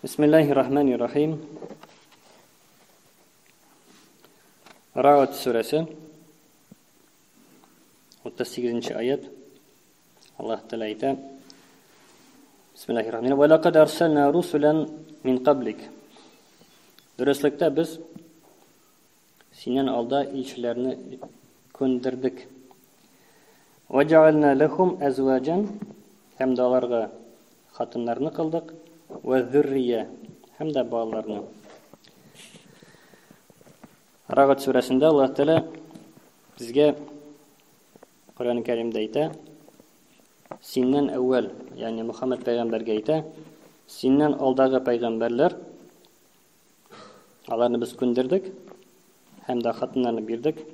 Бисмиллахир-рахманир-рахим. Рауд сүрәсе 38-нче аят. Аллаһ Тәгалә әйтә: Бисмиллахир-рахманир-рахим. Ва лакад арсална русулан мин каблик. Дөреслекдә без синнән алда илчеләрне күндердек. Ва җаална лахум азваҗан, һәм дә аларга хатыннарны кылдык. Ва зуррия, һәм дә балаларны. Рагат сүрәсендә Аллаһ Тәгалә безгә Коръән Кәримдә әйтә: Синнән әүвәл, ягъни Мөхәммәд пәйгамбәргә әйтә, синнән алдагы пәйгамбәрләр, аларны без күндердек, һәм дә хатыннарны бирдек,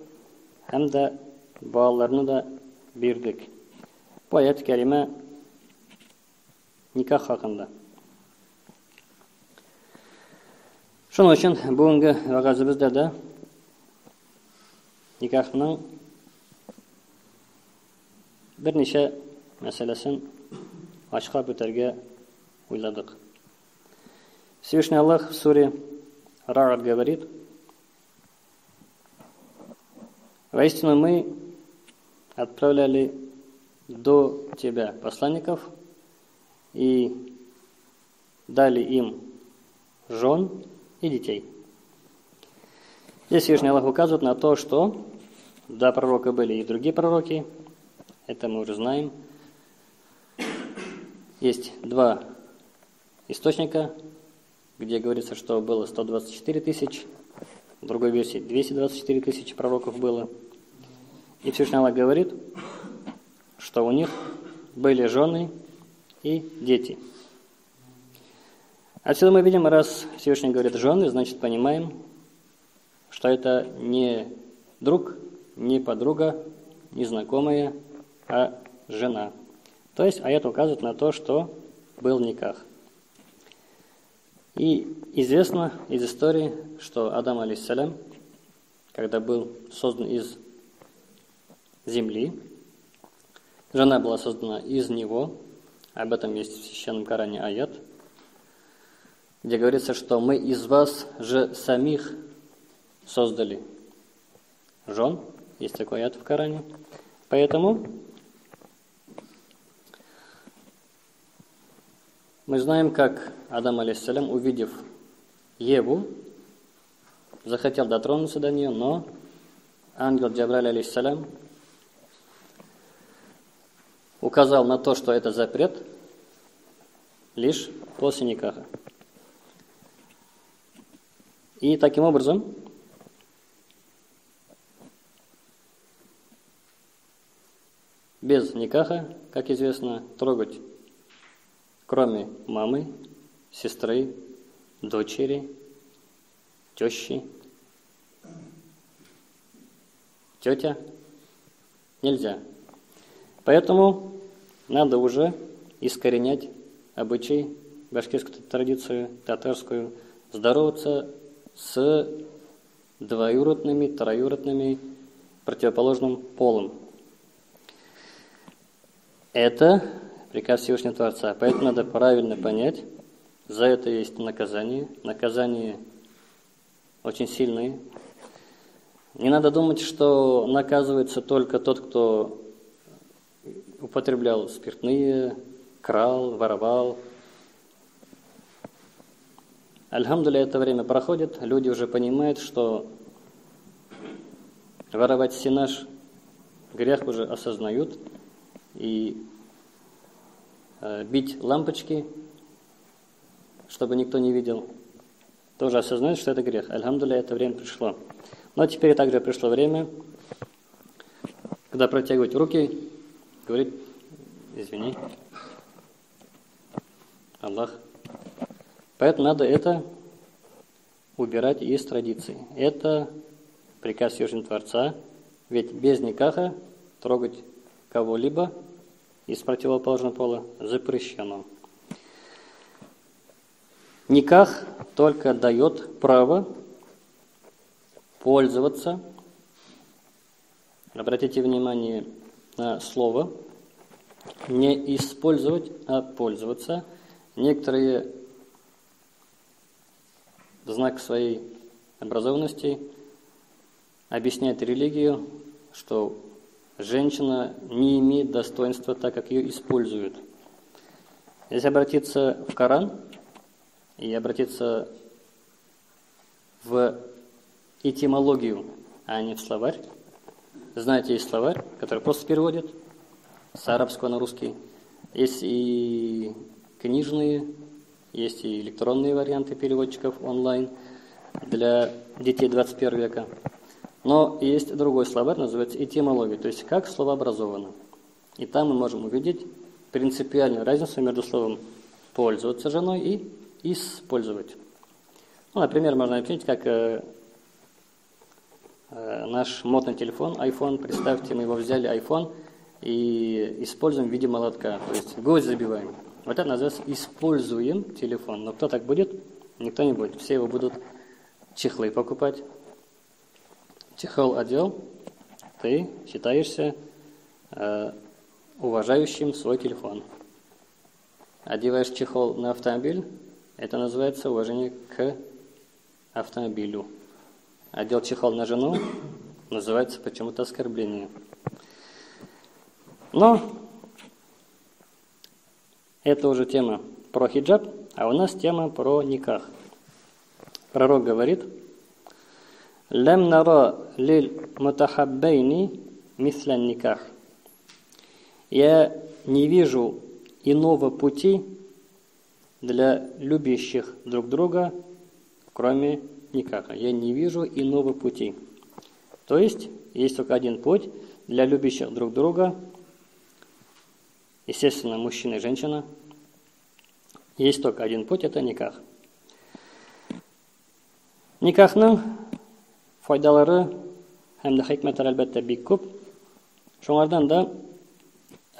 һәм дә балаларны да бирдек. Бу аят кәриме никах хакында. Шуның өчен бүгенге вагазыбызда да никахның берничә мәсьәләсен ачыклап үтәргә уйладык. Всевышний Аллаһ в суре Рa'д говорит: «Воистину мы отправляли до тебя посланников и дали им жен и детей». Здесь Всевышний Аллах указывает на то, что до пророка были и другие пророки. Это мы уже знаем. Есть два источника, где говорится, что было 124 тысяч, в другой версии 224 тысячи пророков было. И Всевышний Аллах говорит, что у них были жены и дети. Отсюда мы видим, раз Всевышний говорит жены, значит понимаем, что это не друг, не подруга, не знакомая, а жена. То есть аят указывает на то, что был никах. И известно из истории, что Адам алейхиссалям, когда был создан из земли, жена была создана из него. Об этом есть в Священном Коране аят, где говорится, что мы из вас же самих создали жен. Есть такой аят в Коране. Поэтому мы знаем, как Адам алейхиссалям, увидев Еву, захотел дотронуться до нее, но ангел Джабраиль алейхиссалям указал на то, что это запрет лишь после никаха. И таким образом без никаха, как известно, трогать кроме мамы, сестры, дочери, тещи, тетя нельзя. Поэтому надо уже искоренять обычай, башкирскую традицию, татарскую, здороваться с двоюродными, троюродными, противоположным полом. Это приказ Всевышнего Творца. Поэтому надо правильно понять, за это есть наказание. Наказание очень сильное. Не надо думать, что наказывается только тот, кто употреблял спиртные, крал, воровал. Альхамдулилля, это время проходит, люди уже понимают, что воровать сенаж грех уже осознают, и бить лампочки, чтобы никто не видел, тоже осознают, что это грех. Альхамдулилля, это время пришло. Но теперь также пришло время, когда протягивать руки, говорит: извини, Аллах. Поэтому надо это убирать из традиции. Это приказ Всевышнего Творца, ведь без никаха трогать кого-либо из противоположного пола запрещено. Никах только дает право пользоваться, обратите внимание на слово, не использовать, а пользоваться. Некоторые знак своей образованности, объясняет религию, что женщина не имеет достоинства, так как ее используют. Если обратиться в Коран и обратиться в этимологию, а не в словарь, знаете, есть словарь, который просто переводит с арабского на русский. Есть и книжные, есть и электронные варианты переводчиков онлайн для детей 21 века. Но есть другой словарь, называется этимология, то есть как слово образовано. И там мы можем увидеть принципиальную разницу между словом «пользоваться женой» и «использовать». Ну, например, можно объяснить, как наш модный телефон, iPhone. Представьте, мы его взяли, iPhone, и используем в виде молотка, то есть гвоздь забиваем. Вот это называется «используем телефон». Но кто так будет? Никто не будет. Все его будут чехлы покупать. Чехол одел, ты считаешься уважающим свой телефон. Одеваешь чехол на автомобиль, это называется уважение к автомобилю. Одел чехол на жену, называется почему-то оскорбление. Но это уже тема про хиджаб, а у нас тема про никах. Пророк говорит: «Лям нара лиль мутахаббайни мисля никах». Я не вижу иного пути для любящих друг друга, кроме никаха. Я не вижу иного пути. То есть только один путь для любящих друг друга, естественно, мужчина и женщина. Есть только один путь, это никах. Никахның файдалары һәм дә хикмәтләре әлбәттә бик күп. Шуңардан да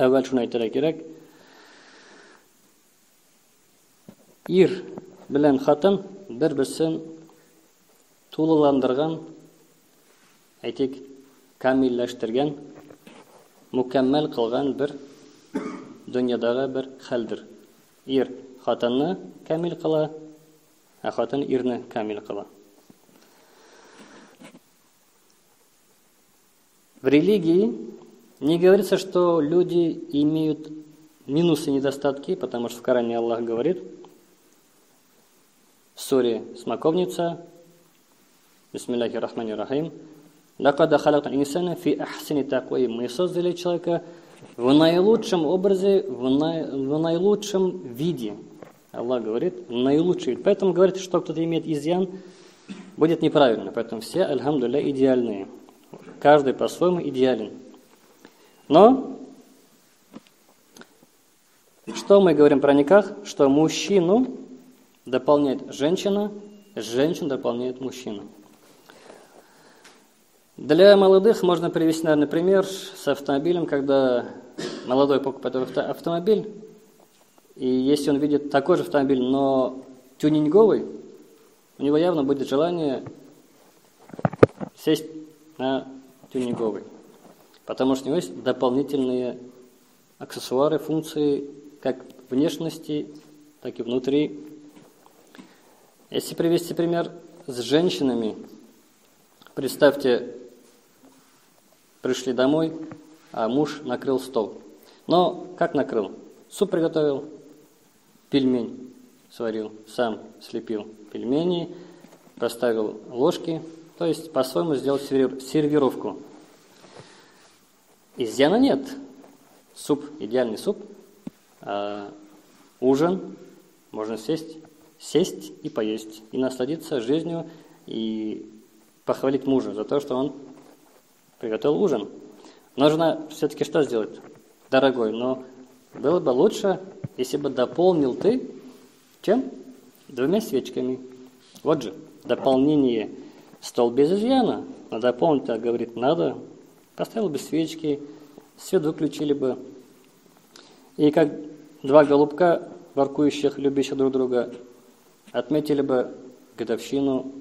әүвәл шуны әйтергә кирәк. Ир белән хатын бер-берсен тулыландырган, әйтик, камилләштергән, мукаммәл кылган бер дөньядагы бер хәлдер. Ир хатынны камил кыла, а хатын ирне камил кыла. В религии не говорится, что люди имеют минусы и недостатки, потому что в Коране Аллах говорит в суре «Смоковница», бисмиллахи рахмани рахим, «Лакада халактан инсана фи ахсини таквай». Мы создали человека в наилучшем образе, в наилучшем виде. Аллах говорит, наилучший вид. Поэтому говорит, что кто-то имеет изъян, будет неправильно. Поэтому все, альхамдулилля, идеальные. Каждый по-своему идеален. Но, что мы говорим про никах? Что мужчину дополняет женщина, женщину дополняет мужчина. Для молодых можно привести, наверное, пример с автомобилем, когда молодой покупает автомобиль, и если он видит такой же автомобиль, но тюнинговый, у него явно будет желание сесть на тюнинговый, потому что у него есть дополнительные аксессуары, функции, как внешности, так и внутри. Если привести пример с женщинами, представьте, пришли домой, а муж накрыл стол. Но как накрыл? Суп приготовил, пельмень сварил, сам слепил пельмени, поставил ложки, то есть по-своему сделал сервировку. Изъяна нет. Суп, идеальный суп, ужин, можно сесть и поесть, и насладиться жизнью, и похвалить мужа за то, что он приготовил ужин. Нужно все-таки что сделать? Дорогой, но было бы лучше, если бы дополнил ты чем? 2 свечками. Вот же, дополнение. Стол без изъяна, но дополнить, говорит, надо. Поставил бы свечки, свет выключили бы. И как 2 голубка, воркующих, любящих друг друга, отметили бы годовщину,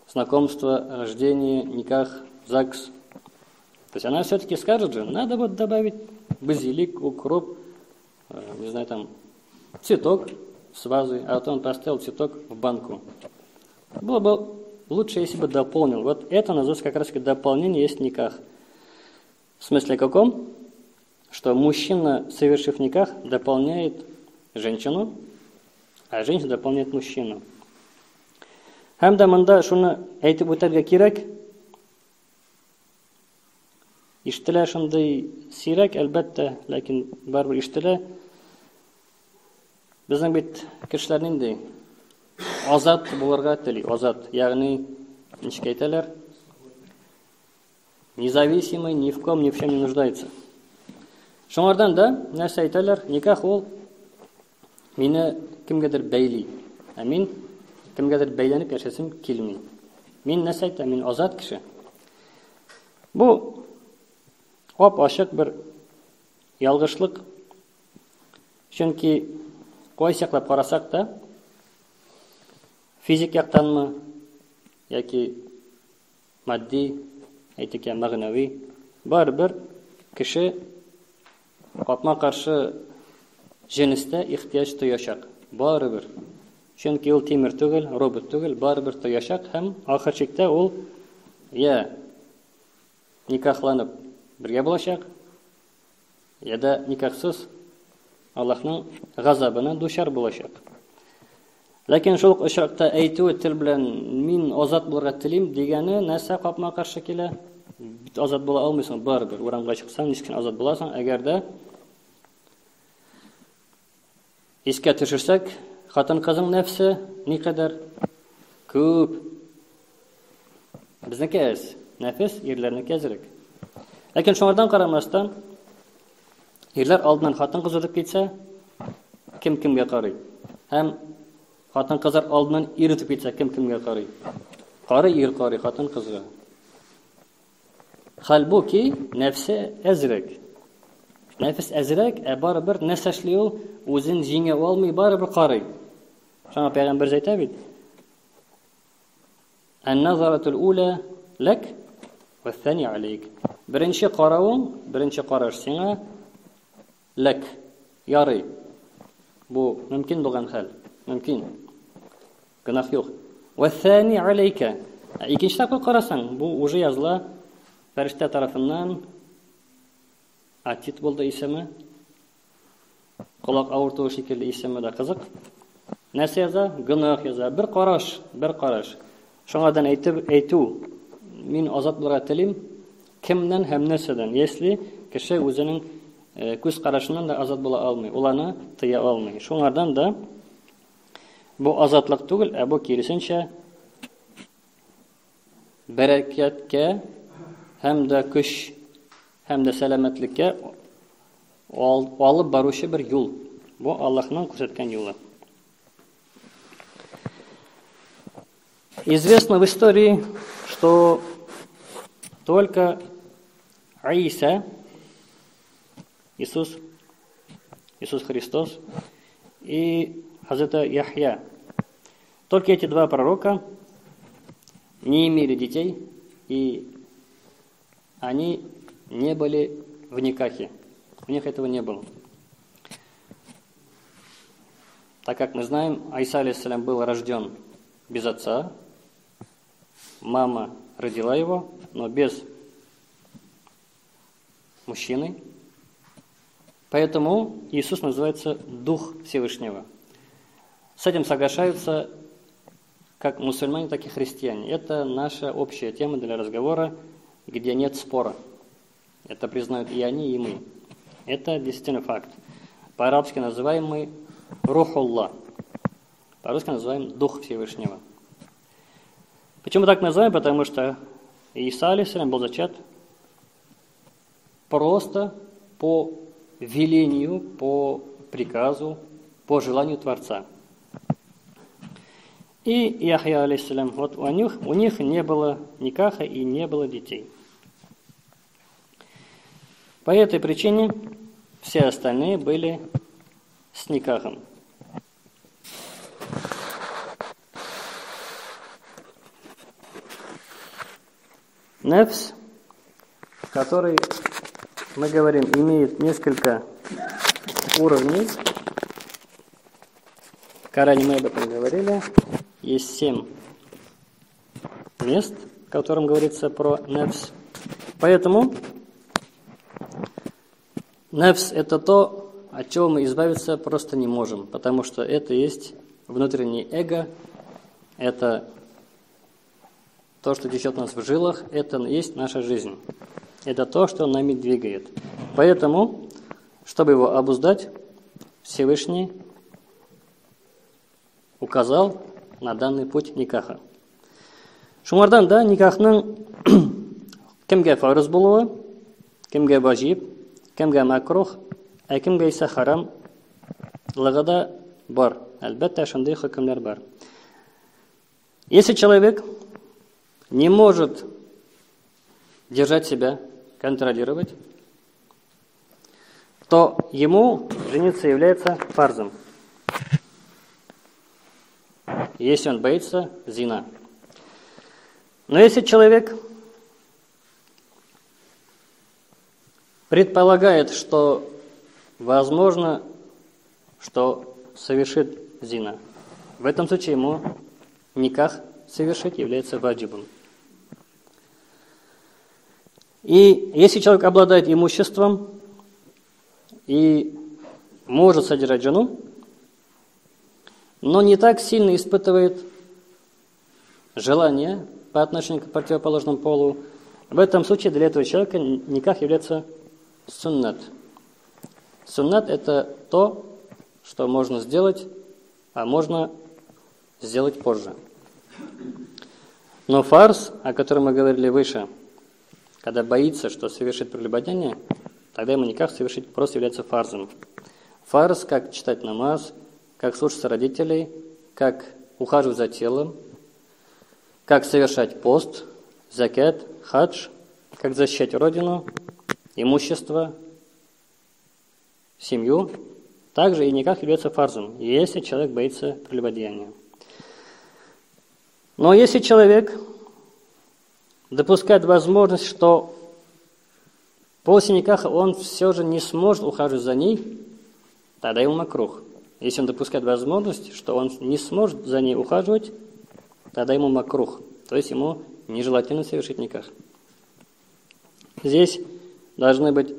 знакомство, рождение, никах, ЗАГС. То есть она все-таки скажет же, надо вот добавить базилик, укроп, не знаю, там, цветок с вазы, а то он поставил цветок в банку. Было бы лучше, если бы дополнил. Вот это называется как раз дополнение есть никах. В смысле каком? Что мужчина, совершив никах, дополняет женщину, а женщина дополняет мужчину. Һәм дә монда шуны әйтеп үтәргә кирәк. Иштелә шундый сирәк, әлбәттә, ләкин барбер иштелә. Безнең бит кешеләр нинди? Азат булырга тели, азат. Ягъни, ничек әйтәләр? Независимый, ни в ком, ни в чем не нуждается. Шуңардан да нәрсә әйтәләр? Никах ул мине кемгәдер бәйли. Ә мин кемгәдер бәйләнеп яшәсем килми. Мин нәрсә әйтәм? Мин азат кеше. Бу ап-ачык бер ялгышлык. Чөнки кайсы яклап карасак та, физик яктанмы, яки матди, әйтик, мәгънәви, барыбер кеше капма-каршы җенестә ихтияҗ тоячак. Барыбер. Чөнки ул тимер түгел, робот түгел, барыбер тоячак һәм ахыр чиктә ул я никахланып бергә булачак, я да никахсыз Аллаһның газабына дучар булачак. Ләкин шул очракта әйтү тел белән мин азат булырга телим дигәне нәрсә капма-каршы килә? Азат була алмыйсың барыбер. Урамга чыксаң, ничек азат буласың? Әгәр дә искә төшерсәк, хатын-кызның нәфсе никадәр күп. Безнеке нәфес ирләрнеке әзрәк. Ләкин шуңардан карамастан, ирләр алдыннан хатын-кыз үтеп китсә, кем кемгә карый? Һәм хатын-кызлар алдыннан ир үтеп китсә, кем кемгә карый? Карый ир карый хатын-кызга. Халбуки нәфсе әзрәк. Нәфес әзрәк, ә барыбер нәрсәшли ул үзен җиңә алмый, барыбер карый. Шуңа пәйгамбер әйтә бит: "Ан-назаратул ула лак ва ثاني алейк." Беренче каравың, беренче караш сиңа лак, ярый. Бу мөмкин булган хәл, мөмкин. Гынах юк. Ва ثاني алейка. Икенче тапкыр карасаң, бу уже языла фәрештә тарафыннан. Атит булды исеме. Колак авырту шикелле исеме дә кызык. Нәрсә яза? Гынах яза. Бер караш, бер караш. Шуңадан әйтү, мин азат булырга телим, кемнән һәм нәрсәдән? Если кеше үзенең күз карашыннан да азат була алмый, уланы тыя алмый. Шуңардан да бу азатлык түгел, ә бу киресенчә бәрәкәткә һәм дә көч һәм дә сәламәтлеккә алып баручы бер юл. Бу Аллаһның күрсәткән юлы. Известно в истории, что только Иса, Иисус Христос и Хазрат Яхья, только эти два пророка не имели детей, и они не были в никахе. У них этого не было. Так как мы знаем, Иса алейхиссалям был рожден без отца, мама родила его, но без мужчины. Поэтому Иисус называется Дух Всевышнего. С этим соглашаются как мусульмане, так и христиане. Это наша общая тема для разговора, где нет спора. Это признают и они, и мы. Это действительно факт. По-арабски называемый Рухуллах. По-русски называем Дух Всевышнего. Почему так называем? Потому что Иса алейхиссалям был зачат просто по велению, по приказу, по желанию Творца. И Яхья алейхиссалям, вот у них не было никаха и не было детей. По этой причине все остальные были с никахом. Нефс, который, мы говорим, имеет несколько уровней. В Коране мы об этом говорили. Есть 7 мест, в котором говорится про нефс. Поэтому нефс – это то, от чего мы избавиться просто не можем, потому что это есть внутреннее эго, это то, что течет у нас в жилах, это есть наша жизнь. Это то, что нами двигает. Поэтому, чтобы его обуздать, Всевышний указал на данный путь никаха. Шумардан, да, никахның кемге фарыз болуы, кемге важиб, кемге макрух, а кемге иса харам лыгыда бар. Әлбәттә, шундый хөкемләр бар. Если человек не может держать себя, контролировать, то ему жениться является фарзом. Если он боится зина. Но если человек предполагает, что возможно, что совершит зина, в этом случае ему никах совершить является ваджибом. И если человек обладает имуществом и может содержать жену, но не так сильно испытывает желание по отношению к противоположному полу, в этом случае для этого человека никах является суннат. Суннат – это то, что можно сделать, а можно сделать позже. Но фарз, о котором мы говорили выше, когда боится, что совершит прелюбодеяние, тогда ему никак совершить просто является фарзом. Фарз, как читать намаз, как слушаться родителей, как ухаживать за телом, как совершать пост, закят, хадж, как защищать родину, имущество, семью, также и никак является фарзом, если человек боится прелюбодеяния. Но если человек допускает возможность, что после никаха он все же не сможет ухаживать за ней, тогда ему макрух. Если он допускает возможность, что он не сможет за ней ухаживать, тогда ему макрух. То есть ему нежелательно совершить никах. Здесь должны быть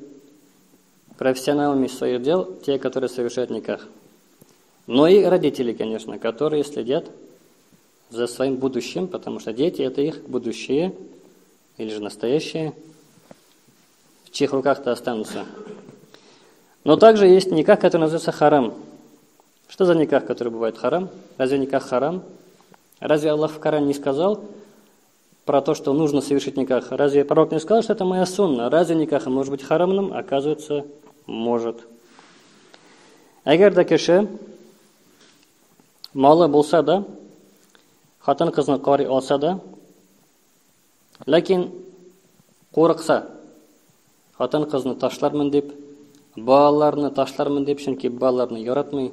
профессионалами своих дел те, которые совершают никах. Но и родители, конечно, которые следят за своим будущим, потому что дети – это их будущее, или же настоящее, в чьих руках-то останутся. Но также есть никах, который называется харам. Что за никах, который бывает харам? Разве никах харам? Разве Аллах в Коране не сказал про то, что нужно совершить никах? Разве пророк не сказал, что это моя сунна? Разве никах может быть харамным? Оказывается, может. Әгәр дә кеше малы булса да, хатын кызны карый алса да, ләкин курыкса, хатын кызны ташлармын дип, балаларны ташлармын дип, чөнки балаларны яратмый,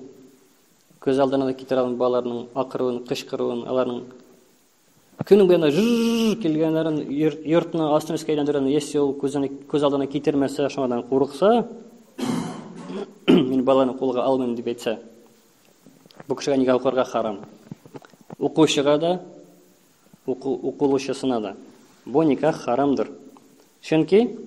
көз алдына да китерә алмый балаларның акыруын, кычкыруын, аларның күнең буена килгәннәрен йортны астын өскә әйләндергән, если ул көз алдына китермәсә, шуңадан курыкса, мин баланы кулга алмыйм дип әйтсә, бу кешегә никах укырга харам. Укучыга да, укылучысына да. Бу никах харамдыр. Чөнки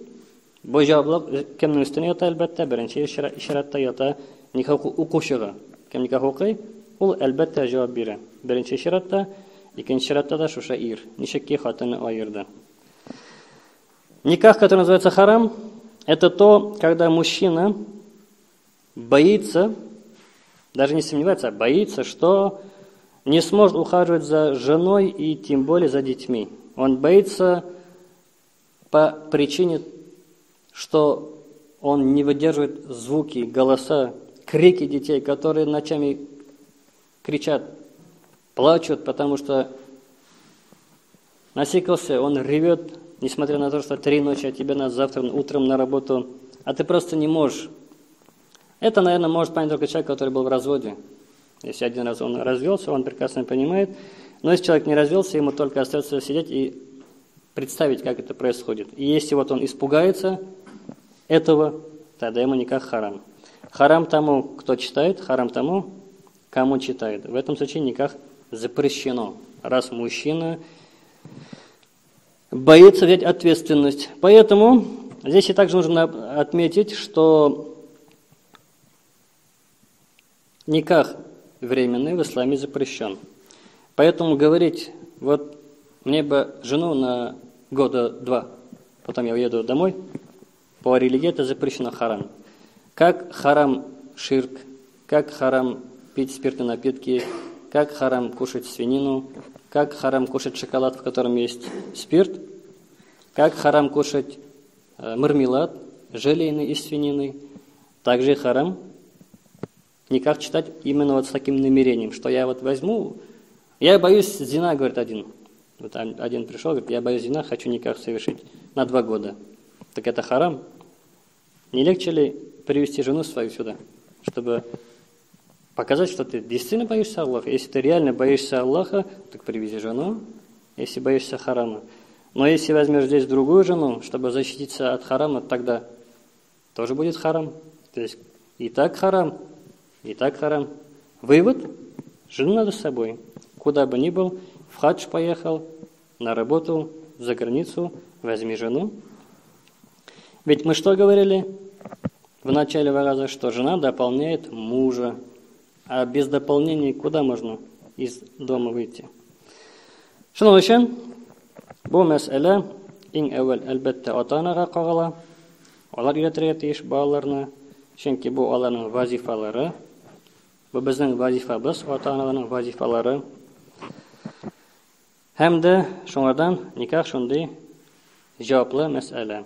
бу җаваплылык кемнең өстенә ята, әлбәттә, беренче ишаратта ята никах укучыга. Кем никах укый, ул әлбәттә җавап бирә. Беренче ишаратта, икенче ишаратта да шуша ир. Ничекки хатыны аерды. Никах, который называется харам, это то, когда мужчина боится, даже не сомневается, а боится, что не сможет ухаживать за женой и тем более за детьми. Он боится по причине, что он не выдерживает звуки, голоса, крики детей, которые ночами кричат, плачут, потому что насикался, он ревет, несмотря на то, что 3 ночи, а тебе надо завтра утром на работу, а ты просто не можешь. Это, наверное, может понять только человек, который был в разводе. Если один раз он развелся, он прекрасно понимает. Но если человек не развелся, ему только остается сидеть и представить, как это происходит. И если вот он испугается этого, тогда ему никак харам. Харам тому, кто читает, харам тому, кому читает. В этом случае никак запрещено. Раз мужчина боится взять ответственность. Поэтому здесь и также нужно отметить, что никах временный в исламе запрещен. Поэтому говорить, вот мне бы жену на года 2, потом я уеду домой, по религии это запрещено, харам. Как харам ширк, как харам пить спиртные напитки, как харам кушать свинину, как харам кушать шоколад, в котором есть спирт, как харам кушать мармелад, желейный из свинины. Также харам никак читать именно вот с таким намерением, что я вот возьму, я боюсь зина, говорит один. Вот один пришел, говорит, я боюсь зина, хочу никак совершить на 2 года. Так это харам. Не легче ли привести жену свою сюда, чтобы показать, что ты действительно боишься Аллаха? Если ты реально боишься Аллаха, так привези жену, если боишься харама. Но если возьмешь здесь другую жену, чтобы защититься от харама, тогда тоже будет харам. То есть и так харам, и так харам. Вывод: жену надо с собой. Куда бы ни был, в хадж поехал, на работу, за границу, возьми жену. Ведь мы что говорили в начале вараза, что жена дополняет мужа. А без дополнения куда можно из дома выйти? Шуның өчен бу мәсьәлә иң әүвәл әлбәттә ата-анага кагыла. Алар өйрәтергә тиеш балаларны, чөнки бу аларның вазифалары. Бу безнең вазифабыз, ата-аналарның вазифалары. Һәм дә шуңардан никах шундый җаваплы мәсьәлә.